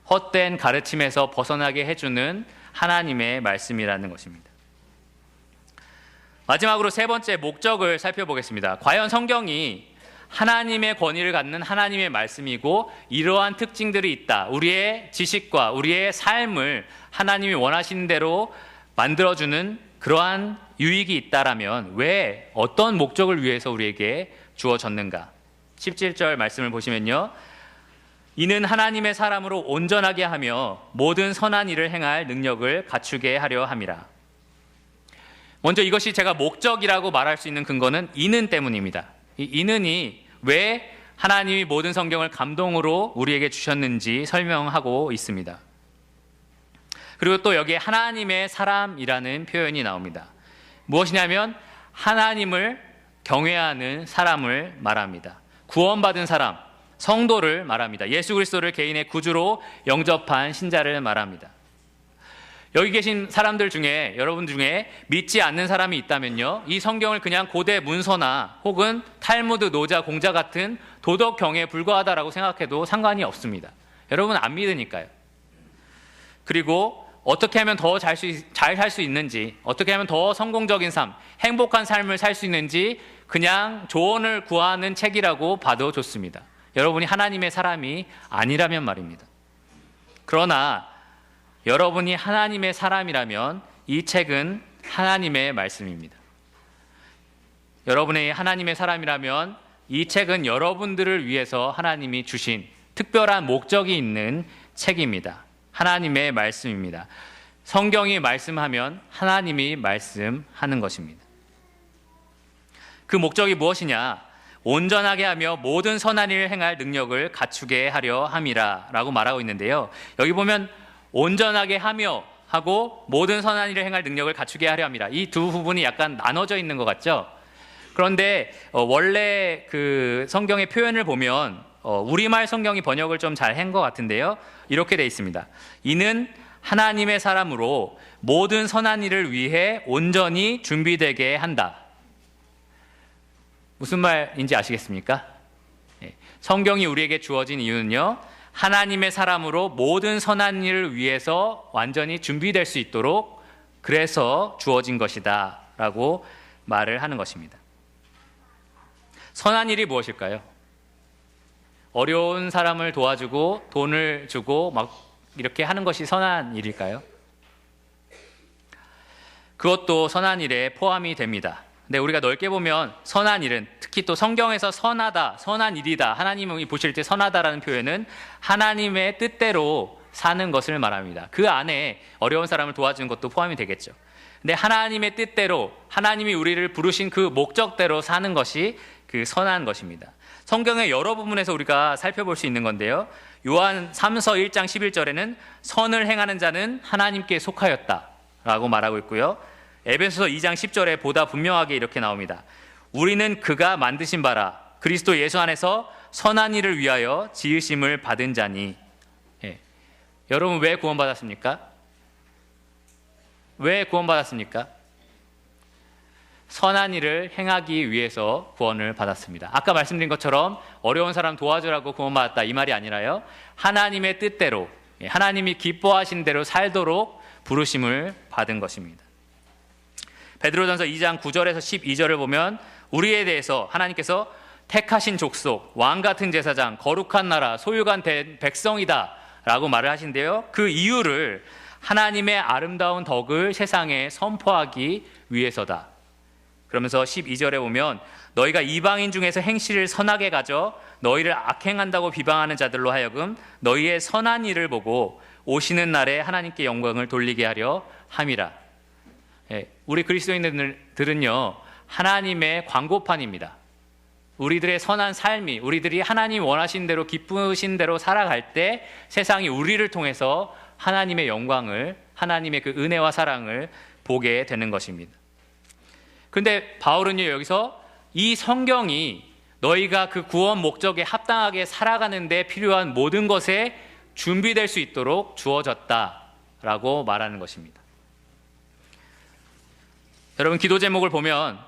헛된 가르침에서 벗어나게 해주는 하나님의 말씀이라는 것입니다. 마지막으로 3번째 목적을 살펴보겠습니다. 과연 성경이 하나님의 권위를 갖는 하나님의 말씀이고 이러한 특징들이 있다, 우리의 지식과 우리의 삶을 하나님이 원하시는 대로 만들어주는 그러한 유익이 있다라면 왜, 어떤 목적을 위해서 우리에게 주어졌는가? 17절 말씀을 보시면요, 이는 하나님의 사람으로 온전하게 하며 모든 선한 일을 행할 능력을 갖추게 하려 함이라. 먼저 이것이 제가 목적이라고 말할 수 있는 근거는 이는 때문입니다. 이 이는이 왜 하나님이 모든 성경을 감동으로 우리에게 주셨는지 설명하고 있습니다. 그리고 또 여기에 하나님의 사람이라는 표현이 나옵니다. 무엇이냐면 하나님을 경외하는 사람을 말합니다. 구원받은 사람, 성도를 말합니다. 예수 그리스도를 개인의 구주로 영접한 신자를 말합니다. 여기 계신 사람들 중에, 여러분 중에 믿지 않는 사람이 있다면요, 이 성경을 그냥 고대 문서나 혹은 탈무드, 노자, 공자 같은 도덕경에 불과하다라고 생각해도 상관이 없습니다. 여러분 안 믿으니까요. 그리고 어떻게 하면 더 잘 살 수 있는지, 어떻게 하면 더 성공적인 삶, 행복한 삶을 살 수 있는지 그냥 조언을 구하는 책이라고 봐도 좋습니다. 여러분이 하나님의 사람이 아니라면 말입니다. 그러나 여러분이 하나님의 사람이라면 이 책은 하나님의 말씀입니다. 여러분이 하나님의 사람이라면 이 책은 여러분들을 위해서 하나님이 주신 특별한 목적이 있는 책입니다. 하나님의 말씀입니다. 성경이 말씀하면 하나님이 말씀하는 것입니다. 그 목적이 무엇이냐? 온전하게 하며 모든 선한 일을 행할 능력을 갖추게 하려 함이라 라고 말하고 있는데요. 여기 보면 온전하게 하며 하고 모든 선한 일을 행할 능력을 갖추게 하려 함이라. 이 두 부분이 약간 나눠져 있는 것 같죠? 그런데 원래 그 성경의 표현을 보면 우리말 성경이 번역을 좀 잘 한 것 같은데요. 이렇게 돼 있습니다. 이는 하나님의 사람으로 모든 선한 일을 위해 온전히 준비되게 한다. 무슨 말인지 아시겠습니까? 성경이 우리에게 주어진 이유는요, 하나님의 사람으로 모든 선한 일을 위해서 완전히 준비될 수 있도록 그래서 주어진 것이다 라고 말을 하는 것입니다. 선한 일이 무엇일까요? 어려운 사람을 도와주고 돈을 주고 막 이렇게 하는 것이 선한 일일까요? 그것도 선한 일에 포함이 됩니다. 근데 우리가 넓게 보면 선한 일은, 특히 또 성경에서 선하다, 선한 일이다, 하나님이 보실 때 선하다라는 표현은 하나님의 뜻대로 사는 것을 말합니다. 그 안에 어려운 사람을 도와주는 것도 포함이 되겠죠. 근데 하나님의 뜻대로, 하나님이 우리를 부르신 그 목적대로 사는 것이 그 선한 것입니다. 성경의 여러 부분에서 우리가 살펴볼 수 있는 건데요. 요한 3서 1장 11절에는 선을 행하는 자는 하나님께 속하였다 라고 말하고 있고요. 에베소서 2장 10절에 보다 분명하게 이렇게 나옵니다. 우리는 그가 만드신 바라 그리스도 예수 안에서 선한 일을 위하여 지으심을 받은 자니. 여러분 왜 구원받았습니까? 왜 구원받았습니까? 선한 일을 행하기 위해서 구원을 받았습니다. 아까 말씀드린 것처럼 어려운 사람 도와주라고 구원받았다 이 말이 아니라요, 하나님의 뜻대로, 하나님이 기뻐하신 대로 살도록 부르심을 받은 것입니다. 베드로전서 2장 9절에서 12절을 보면 우리에 대해서 하나님께서 택하신 족속, 왕같은 제사장, 거룩한 나라, 소유가 된 백성이다 라고 말을 하신데요, 그 이유를 하나님의 아름다운 덕을 세상에 선포하기 위해서다. 그러면서 12절에 보면 너희가 이방인 중에서 행실을 선하게 가져 너희를 악행한다고 비방하는 자들로 하여금 너희의 선한 일을 보고 오시는 날에 하나님께 영광을 돌리게 하려 함이라. 우리 그리스도인들은요, 하나님의 광고판입니다. 우리들의 선한 삶이, 우리들이 하나님 원하신 대로 기쁘신 대로 살아갈 때 세상이 우리를 통해서 하나님의 영광을, 하나님의 그 은혜와 사랑을 보게 되는 것입니다. 그런데 바울은요, 여기서 이 성경이 너희가 그 구원 목적에 합당하게 살아가는 데 필요한 모든 것에 준비될 수 있도록 주어졌다라고 말하는 것입니다. 여러분, 기도 제목을 보면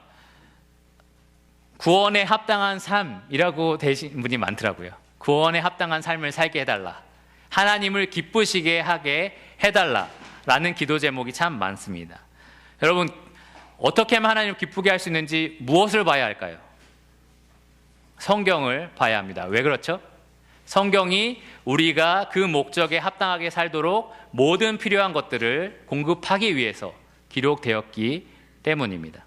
구원에 합당한 삶이라고 되신 분이 많더라고요. 구원에 합당한 삶을 살게 해달라, 하나님을 기쁘시게 하게 해달라라는 기도 제목이 참 많습니다. 여러분, 어떻게 하면 하나님을 기쁘게 할 수 있는지 무엇을 봐야 할까요? 성경을 봐야 합니다. 왜 그렇죠? 성경이 우리가 그 목적에 합당하게 살도록 모든 필요한 것들을 공급하기 위해서 기록되었기 때문입니다.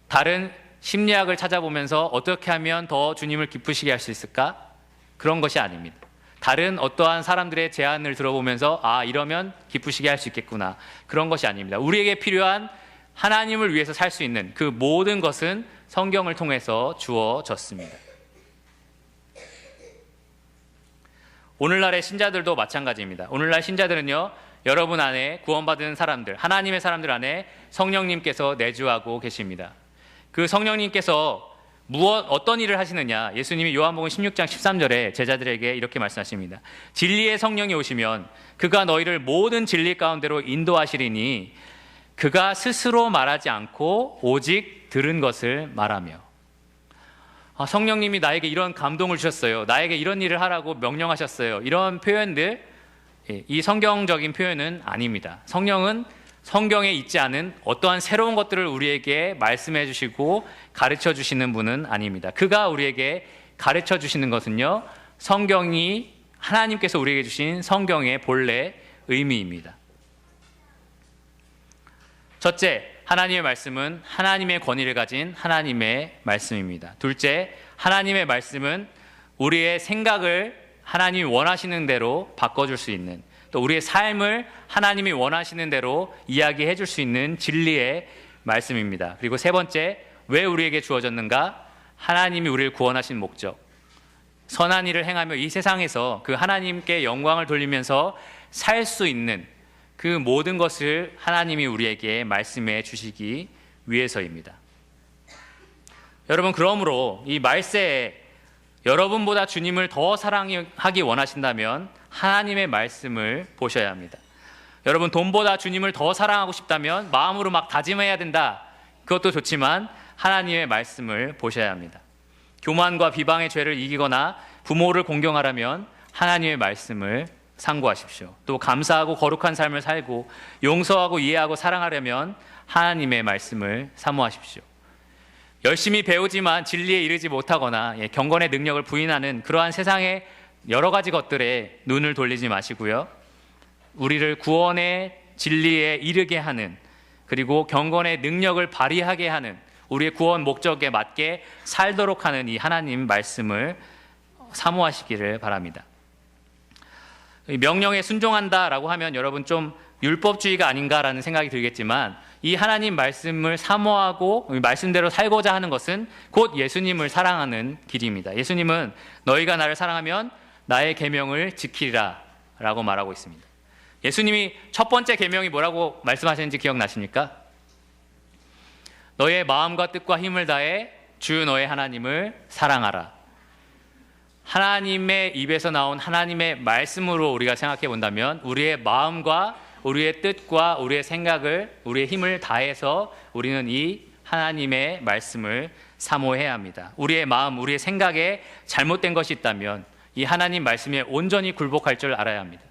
다른 심리학을 찾아보면서 어떻게 하면 더 주님을 기쁘시게 할 수 있을까? 그런 것이 아닙니다. 다른 어떠한 사람들의 제안을 들어보면서 이러면 기쁘시게 할 수 있겠구나, 그런 것이 아닙니다. 우리에게 필요한 하나님을 위해서 살 수 있는 그 모든 것은 성경을 통해서 주어졌습니다. 오늘날의 신자들도 마찬가지입니다. 오늘날 신자들은요, 여러분 안에 구원받은 사람들, 하나님의 사람들 안에 성령님께서 내주하고 계십니다. 그 성령님께서 어떤 일을 하시느냐, 예수님이 요한복음 16장 13절에 제자들에게 이렇게 말씀하십니다. 진리의 성령이 오시면 그가 너희를 모든 진리 가운데로 인도하시리니 그가 스스로 말하지 않고 오직 들은 것을 말하며. 성령님이 나에게 이런 감동을 주셨어요, 나에게 이런 일을 하라고 명령하셨어요, 이런 표현들, 이 성경적인 표현은 아닙니다. 성령은 성경에 있지 않은 어떠한 새로운 것들을 우리에게 말씀해 주시고 가르쳐 주시는 분은 아닙니다. 그가 우리에게 가르쳐 주시는 것은요, 성경이 하나님께서 우리에게 주신 성경의 본래 의미입니다. 첫째, 하나님의 말씀은 하나님의 권위를 가진 하나님의 말씀입니다. 둘째, 하나님의 말씀은 우리의 생각을 하나님이 원하시는 대로 바꿔줄 수 있는, 또 우리의 삶을 하나님이 원하시는 대로 이야기해 줄 수 있는 진리의 말씀입니다. 그리고 세 번째, 왜 우리에게 주어졌는가? 하나님이 우리를 구원하신 목적, 선한 일을 행하며 이 세상에서 그 하나님께 영광을 돌리면서 살 수 있는 그 모든 것을 하나님이 우리에게 말씀해 주시기 위해서입니다. 여러분, 그러므로 이 말세에 여러분보다 주님을 더 사랑하기 원하신다면 하나님의 말씀을 보셔야 합니다. 여러분, 돈보다 주님을 더 사랑하고 싶다면 마음으로 막 다짐해야 된다, 그것도 좋지만 하나님의 말씀을 보셔야 합니다. 교만과 비방의 죄를 이기거나 부모를 공경하려면 하나님의 말씀을 상고하십시오. 또 감사하고 거룩한 삶을 살고 용서하고 이해하고 사랑하려면 하나님의 말씀을 사모하십시오. 열심히 배우지만 진리에 이르지 못하거나 경건의 능력을 부인하는 그러한 세상의 여러 가지 것들에 눈을 돌리지 마시고요, 우리를 구원의 진리에 이르게 하는, 그리고 경건의 능력을 발휘하게 하는, 우리의 구원 목적에 맞게 살도록 하는 이 하나님 말씀을 사모하시기를 바랍니다. 명령에 순종한다라고 하면 여러분 좀 율법주의가 아닌가라는 생각이 들겠지만, 이 하나님 말씀을 사모하고 말씀대로 살고자 하는 것은 곧 예수님을 사랑하는 길입니다. 예수님은 너희가 나를 사랑하면 나의 계명을 지키리라 라고 말하고 있습니다. 예수님이 첫 번째 계명이 뭐라고 말씀하셨는지 기억나십니까? 너의 마음과 뜻과 힘을 다해 주 너의 하나님을 사랑하라. 하나님의 입에서 나온 하나님의 말씀으로 우리가 생각해 본다면 우리의 마음과 우리의 뜻과 우리의 생각을, 우리의 힘을 다해서 우리는 이 하나님의 말씀을 사모해야 합니다. 우리의 마음, 우리의 생각에 잘못된 것이 있다면 이 하나님 말씀에 온전히 굴복할 줄 알아야 합니다.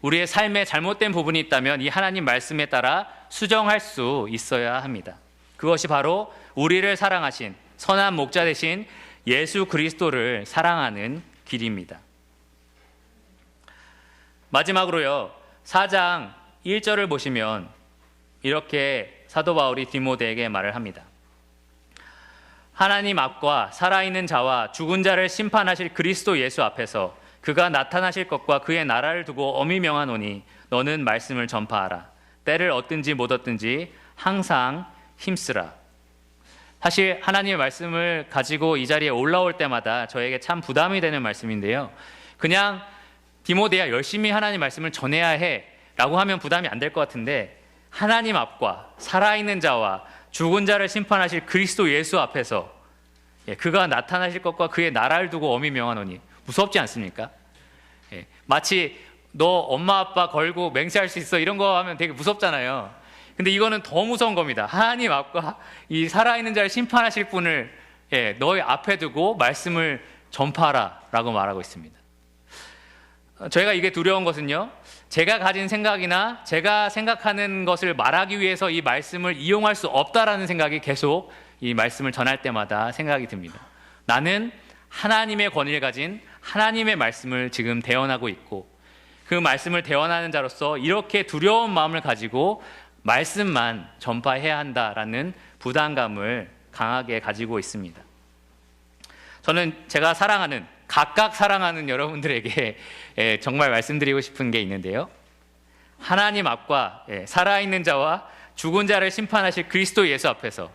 우리의 삶에 잘못된 부분이 있다면 이 하나님 말씀에 따라 수정할 수 있어야 합니다. 그것이 바로 우리를 사랑하신 선한 목자 되신 예수 그리스도를 사랑하는 길입니다. 마지막으로요, 4장 1절을 보시면 이렇게 사도 바울이 디모데에게 말을 합니다. 하나님 앞과 살아있는 자와 죽은 자를 심판하실 그리스도 예수 앞에서 그가 나타나실 것과 그의 나라를 두고 엄히 명하노니 너는 말씀을 전파하라. 때를 얻든지 못 얻든지 항상 힘쓰라. 사실 하나님의 말씀을 가지고 이 자리에 올라올 때마다 저에게 참 부담이 되는 말씀인데요, 그냥 디모데야 열심히 하나님 말씀을 전해야 해 라고 하면 부담이 안 될 것 같은데, 하나님 앞과 살아있는 자와 죽은 자를 심판하실 그리스도 예수 앞에서 그가 나타나실 것과 그의 나라를 두고 엄히 명하노니, 무섭지 않습니까? 마치 너 엄마 아빠 걸고 맹세할 수 있어 이런 거 하면 되게 무섭잖아요. 근데 이거는 더 무서운 겁니다. 하나님 앞과 이 살아있는 자를 심판하실 분을 너희 앞에 두고 말씀을 전파하라 라고 말하고 있습니다. 저희가 이게 두려운 것은요, 제가 가진 생각이나 제가 생각하는 것을 말하기 위해서 이 말씀을 이용할 수 없다라는 생각이 계속 이 말씀을 전할 때마다 생각이 듭니다. 나는 하나님의 권위를 가진 하나님의 말씀을 지금 대언하고 있고, 그 말씀을 대언하는 자로서 이렇게 두려운 마음을 가지고 말씀만 전파해야 한다라는 부담감을 강하게 가지고 있습니다. 저는 제가 사랑하는, 각각 사랑하는 여러분들에게 정말 말씀드리고 싶은 게 있는데요, 하나님 앞과 살아있는 자와 죽은 자를 심판하실 그리스도 예수 앞에서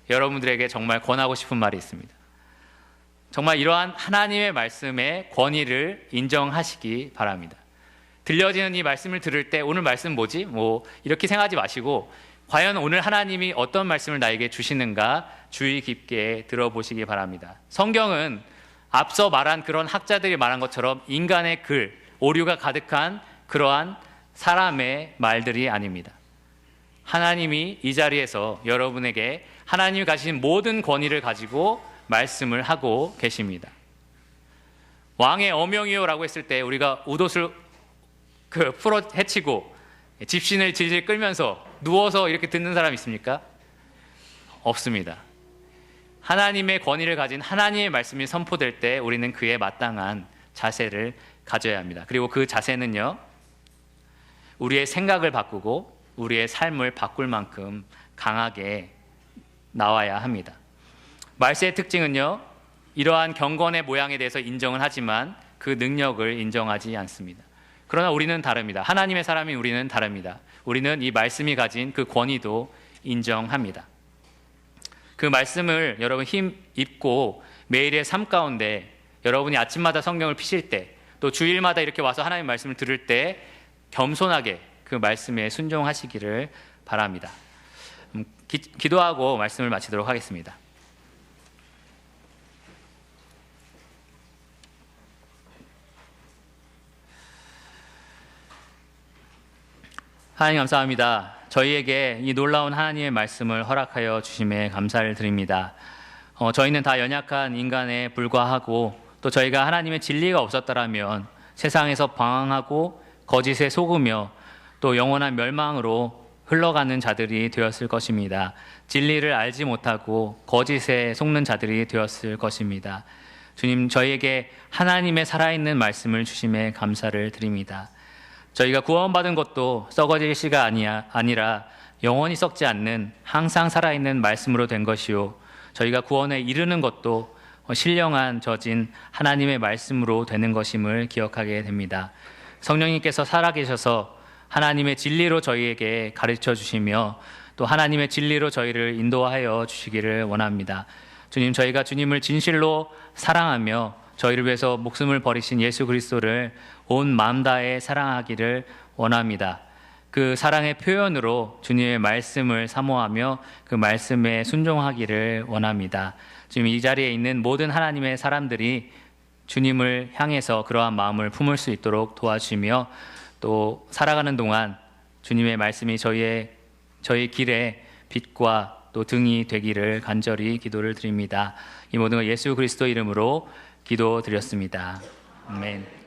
여러분들에게 정말 권하고 싶은 말이 있습니다. 정말 이러한 하나님의 말씀의 권위를 인정하시기 바랍니다. 들려지는 이 말씀을 들을 때 오늘 말씀 뭐지? 이렇게 생각하지 마시고, 과연 오늘 하나님이 어떤 말씀을 나에게 주시는가 주의 깊게 들어보시기 바랍니다. 성경은 앞서 말한 그런 학자들이 말한 것처럼 인간의 글, 오류가 가득한 그러한 사람의 말들이 아닙니다. 하나님이 이 자리에서 여러분에게 하나님이 가진 모든 권위를 가지고 말씀을 하고 계십니다. 왕의 어명이요라고 했을 때 우리가 웃옷을 풀어 헤치고 집신을 질질 끌면서 누워서 이렇게 듣는 사람 있습니까? 없습니다. 하나님의 권위를 가진 하나님의 말씀이 선포될 때 우리는 그에 마땅한 자세를 가져야 합니다. 그리고 그 자세는요, 우리의 생각을 바꾸고 우리의 삶을 바꿀 만큼 강하게 나와야 합니다. 말세의 특징은요, 이러한 경건의 모양에 대해서 인정을 하지만 그 능력을 인정하지 않습니다. 그러나 우리는 다릅니다. 하나님의 사람인 우리는 다릅니다. 우리는 이 말씀이 가진 그 권위도 인정합니다. 그 말씀을 여러분 힘입고 매일의 삶 가운데 여러분이 아침마다 성경을 피실 때, 또 주일마다 이렇게 와서 하나님의 말씀을 들을 때 겸손하게 그 말씀에 순종하시기를 바랍니다. 기도하고 말씀을 마치도록 하겠습니다. 하나님 감사합니다. 저희에게 이 놀라운 하나님의 말씀을 허락하여 주심에 감사를 드립니다. 저희는 다 연약한 인간에 불과하고, 또 저희가 하나님의 진리가 없었더라면 세상에서 방황하고 거짓에 속으며 또 영원한 멸망으로 흘러가는 자들이 되었을 것입니다. 진리를 알지 못하고 거짓에 속는 자들이 되었을 것입니다. 주님, 저희에게 하나님의 살아있는 말씀을 주심에 감사를 드립니다. 저희가 구원받은 것도 썩어질 씨가 아니라 영원히 썩지 않는 항상 살아있는 말씀으로 된 것이요, 저희가 구원에 이르는 것도 신령한 젖인 하나님의 말씀으로 되는 것임을 기억하게 됩니다. 성령님께서 살아계셔서 하나님의 진리로 저희에게 가르쳐 주시며 또 하나님의 진리로 저희를 인도하여 주시기를 원합니다. 주님, 저희가 주님을 진실로 사랑하며 저희를 위해서 목숨을 버리신 예수 그리스도를 온 마음 다해 사랑하기를 원합니다. 그 사랑의 표현으로 주님의 말씀을 사모하며 그 말씀에 순종하기를 원합니다. 지금 이 자리에 있는 모든 하나님의 사람들이 주님을 향해서 그러한 마음을 품을 수 있도록 도와주시며, 또 살아가는 동안 주님의 말씀이 저희 길에 빛과 또 등이 되기를 간절히 기도를 드립니다. 이 모든 걸 예수 그리스도 이름으로 기도드렸습니다. 아멘.